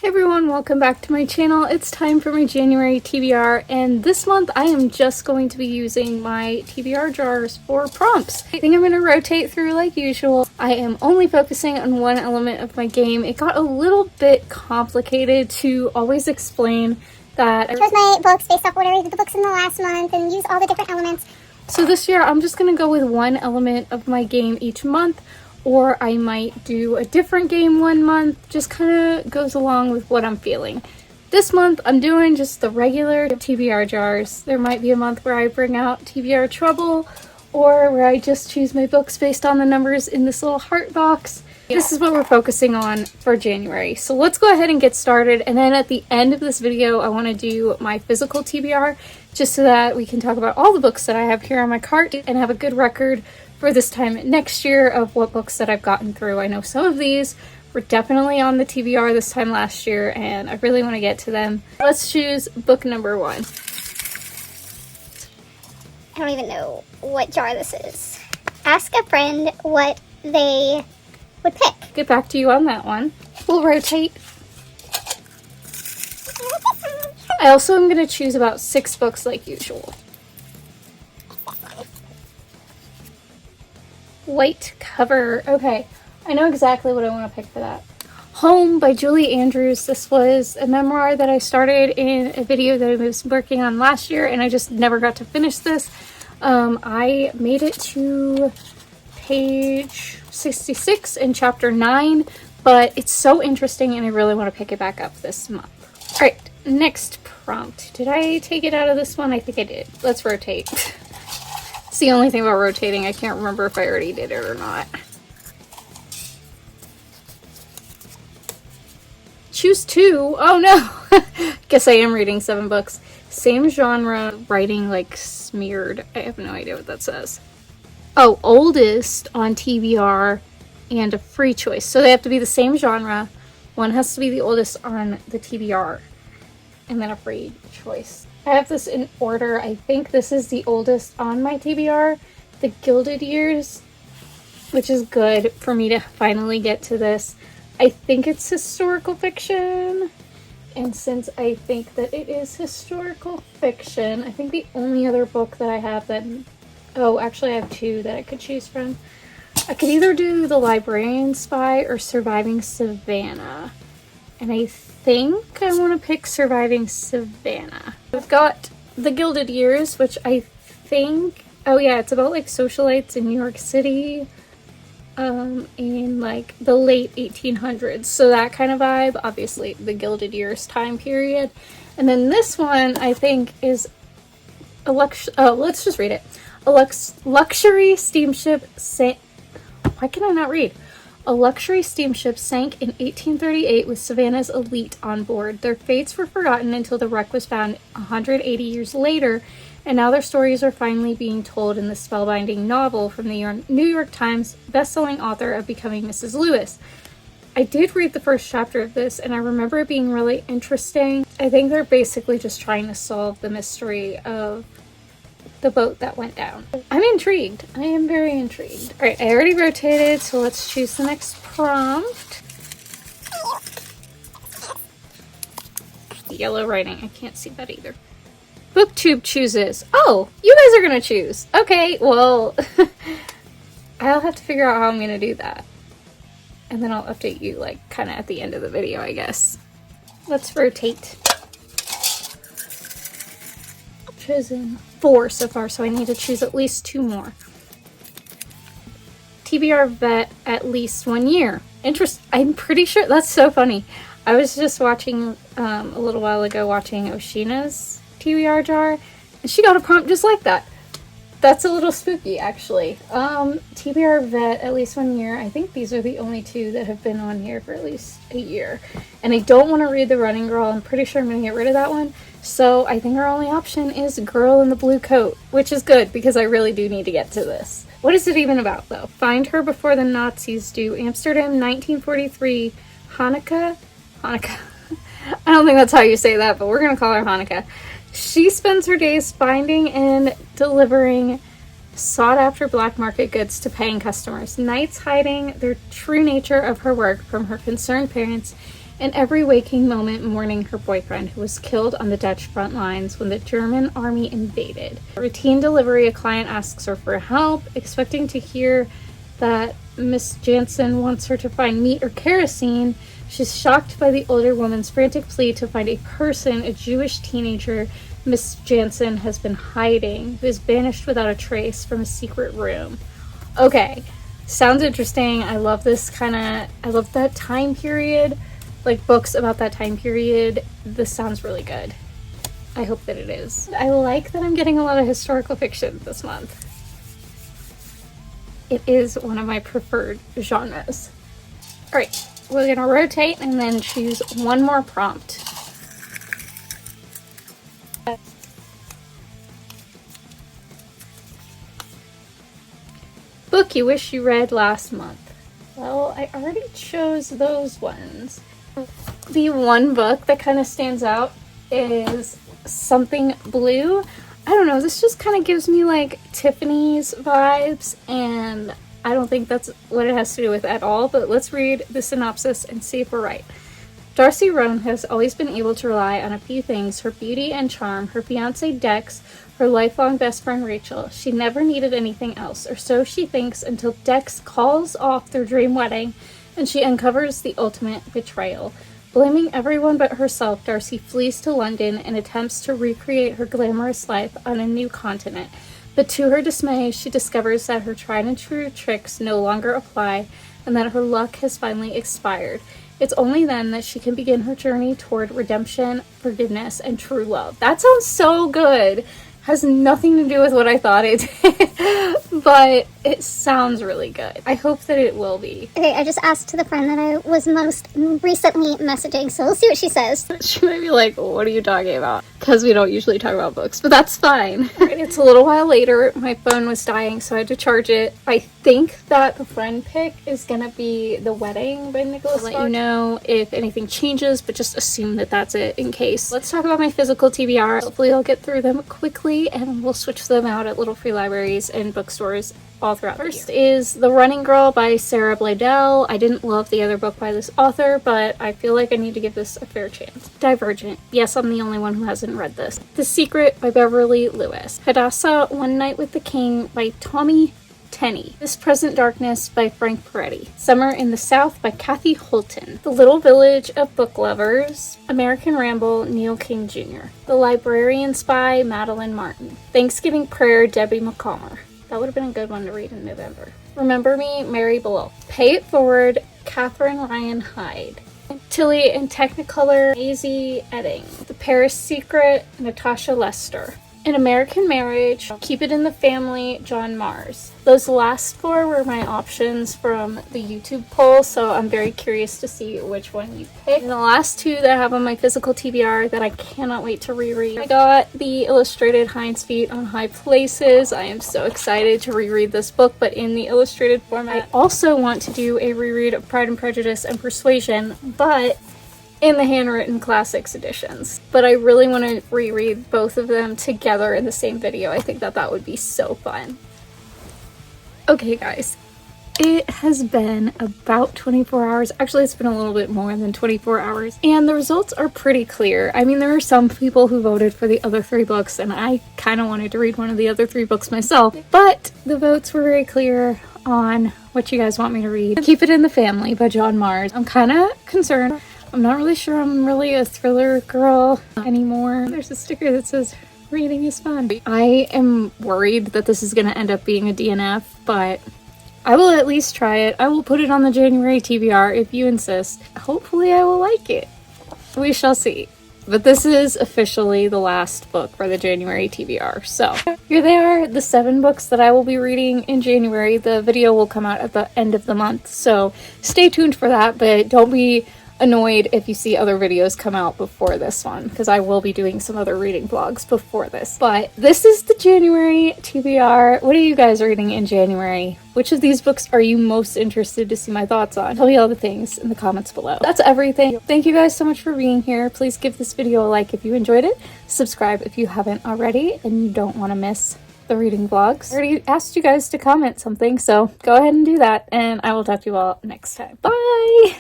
Hey everyone, welcome back to my channel. It's time for my January TBR, and this month I am just going to be using my TBR jars for prompts. I think I'm going to rotate through like usual. I am only focusing on one element of my game. It got a little bit complicated to always explain that. I chose my books based off what I read the books in the last month and use all the different elements. So this year I'm just going to go with one element of my game each month. Or I might do a different game one month, just kind of goes along with what I'm feeling. This month I'm doing just the regular TBR jars. There might be a month where I bring out TBR Trouble, or where I just choose my books based on the numbers in this little heart box. This is what we're focusing on for January. So let's go ahead and get started, and then at the end of this video I want to do my physical TBR, just so that we can talk about all the books that I have here on my cart and have a good record for this time next year of what books that I've gotten through. I know some of these were definitely on the TBR this time last year, and I really want to get to them. Let's choose book number 1. I don't even know what jar this is. Ask a friend what they would pick. Get back to you on that one. We'll rotate. I also am going to choose about 6 books like usual. White cover. Okay, I know exactly what I want to pick for that. Home by Julie Andrews. This was a memoir that I started in a video that I was working on last year, and I just never got to finish this. I made it to page 66 in chapter 9, but it's so interesting and I really want to pick it back up this month. Alright, next prompt. Did I take it out of this one? I think I did. Let's rotate. It's the only thing about rotating. I can't remember if I already did it or not. Choose 2. Oh no! Guess I am reading 7 books. Same genre, writing like smeared. I have no idea what that says. Oh, oldest on TBR and a free choice. So they have to be the same genre. One has to be the oldest on the TBR and then a free choice. I have this in order. I think this is the oldest on my TBR, The Gilded Years, which is good for me to finally get to this. I think it's historical fiction, and since I think that it is historical fiction, I think the only other book that I have that... Oh, actually I have 2 that I could choose from. I could either do The Librarian Spy or Surviving Savannah, and I think I want to pick Surviving Savannah. I've got The Gilded Years, which I think... Oh yeah, it's about like socialites in New York City in like the late 1800s. So that kind of vibe. Obviously the Gilded Years time period. And then this one I think is a let's just read it. A luxury steamship Why can I not read? A luxury steamship sank in 1838 with Savannah's elite on board. Their fates were forgotten until the wreck was found 180 years later, and now their stories are finally being told in the spellbinding novel from the New York Times bestselling author of Becoming Mrs. Lewis. I did read the first chapter of this, and I remember it being really interesting. I think they're basically just trying to solve the mystery of the boat that went down. I'm intrigued. I am very intrigued. Alright, I already rotated, so let's choose the next prompt. Yellow writing. I can't see that either. Booktube chooses. Oh, you guys are gonna choose. Okay, well, I'll have to figure out how I'm gonna do that. And then I'll update you, like, kind of at the end of the video, I guess. Let's rotate. Chosen 4 so far, so I need to choose at least 2 more. TBR vet at least 1 year. I'm pretty sure that's so funny. I was just watching a little while ago watching Oshina's TBR jar, and she got a prompt just like that. That's a little spooky, actually. TBR vet at least 1 year. I think these are the only 2 that have been on here for at least a year. And I don't want to read The Running Girl. I'm pretty sure I'm going to get rid of that one. So I think our only option is Girl in the Blue Coat, which is good because I really do need to get to this. What is it even about, though? Find her before the Nazis do. Amsterdam, 1943. Hanukkah? I don't think that's how you say that, but we're going to call her Hanukkah. She spends her days finding and delivering sought-after black market goods to paying customers, nights hiding the true nature of her work from her concerned parents, in every waking moment mourning her boyfriend who was killed on the Dutch front lines when the German army invaded. Routine delivery, a client asks her for help, expecting to hear that Miss Jansen wants her to find meat or kerosene. She's shocked by the older woman's frantic plea to find a person, a Jewish teenager Miss Jansen has been hiding, who is banished without a trace from a secret room. Okay, sounds interesting. I love I love that time period. Like books about that time period. This sounds really good. I hope that it is. I like that I'm getting a lot of historical fiction this month. It is one of my preferred genres. Alright, we're gonna rotate and then choose one more prompt. Book you wish you read last month. Well, I already chose those ones. The one book that kind of stands out is Something Blue. I don't know, this just kind of gives me like Tiffany's vibes, and I don't think that's what it has to do with at all, but let's read the synopsis and see if we're right. Darcy Roan has always been able to rely on a few things: her beauty and charm, her fiancé Dex, her lifelong best friend Rachel. She never needed anything else, or so she thinks, until Dex calls off their dream wedding and she uncovers the ultimate betrayal. Blaming everyone but herself, Darcy flees to London and attempts to recreate her glamorous life on a new continent. But to her dismay, she discovers that her tried and true tricks no longer apply and that her luck has finally expired. It's only then that she can begin her journey toward redemption, forgiveness, and true love. That sounds so good. Has nothing to do with what I thought it did, but it sounds really good. I hope that it will be. Okay, I just asked the friend that I was most recently messaging, so we'll see what she says. She might be like, what are you talking about? Because we don't usually talk about books, but that's fine. It's a little while later. My phone was dying, so I had to charge it. I think that the friend pick is gonna be The Wedding by Nicholas Sparks. I'll let you know if anything changes, but just assume that that's it in case. Let's talk about my physical TBR. Hopefully I'll get through them quickly, and we'll switch them out at little free libraries and bookstores all throughout the year. First is The Running Girl by Sarah Bladell. I didn't love the other book by this author, but I feel like I need to give this a fair chance. Divergent. Yes, I'm the only one who hasn't read this. The Secret by Beverly Lewis. Hadassah, One Night with the King by Tommy Tenney. This Present Darkness by Frank Peretti. Summer in the South by Kathy Holton. The Little Village of Book Lovers. American Ramble, Neil King Jr. The Librarian Spy, Madeline Martin. Thanksgiving Prayer, Debbie McComber. That would have been a good one to read in November. Remember Me, Mary Below. Pay It Forward, Catherine Ryan Hyde. Tilly and Technicolor, Maisie Edding. The Paris Secret, Natasha Lester. An American Marriage, Keep It in the Family, John Mars. Those last four were my options from the YouTube poll, so I'm very curious to see which one you pick. And the last two that I have on my physical TBR that I cannot wait to reread. I got the illustrated Hind's Feet on High Places. I am so excited to reread this book, but in the illustrated format. I also want to do a reread of Pride and Prejudice and Persuasion, but in the handwritten classics editions. But I really want to reread both of them together in the same video. I think that that would be so fun. Okay guys, it has been about 24 hours. Actually, it's been a little bit more than 24 hours. And the results are pretty clear. I mean, there are some people who voted for the other three books, and I kind of wanted to read one of the other three books myself. But the votes were very clear on what you guys want me to read. Keep It in the Family by John Mars. I'm kind of concerned. I'm not really sure I'm really a thriller girl anymore. There's a sticker that says reading is fun. I am worried that this is going to end up being a DNF, but I will at least try it. I will put it on the January TBR if you insist. Hopefully I will like it. We shall see. But this is officially the last book for the January TBR. So here they are, the 7 books that I will be reading in January. The video will come out at the end of the month, so stay tuned for that, but don't be annoyed if you see other videos come out before this one, because I will be doing some other reading vlogs before this. But this is the January TBR. What are you guys reading in January? Which of these books are you most interested to see my thoughts on? Tell me all the things in the comments below. That's everything. Thank you guys so much for being here. Please give this video a like if you enjoyed it. Subscribe if you haven't already and you don't want to miss the reading vlogs. I already asked you guys to comment something, so go ahead and do that, and I will talk to you all next time. Bye!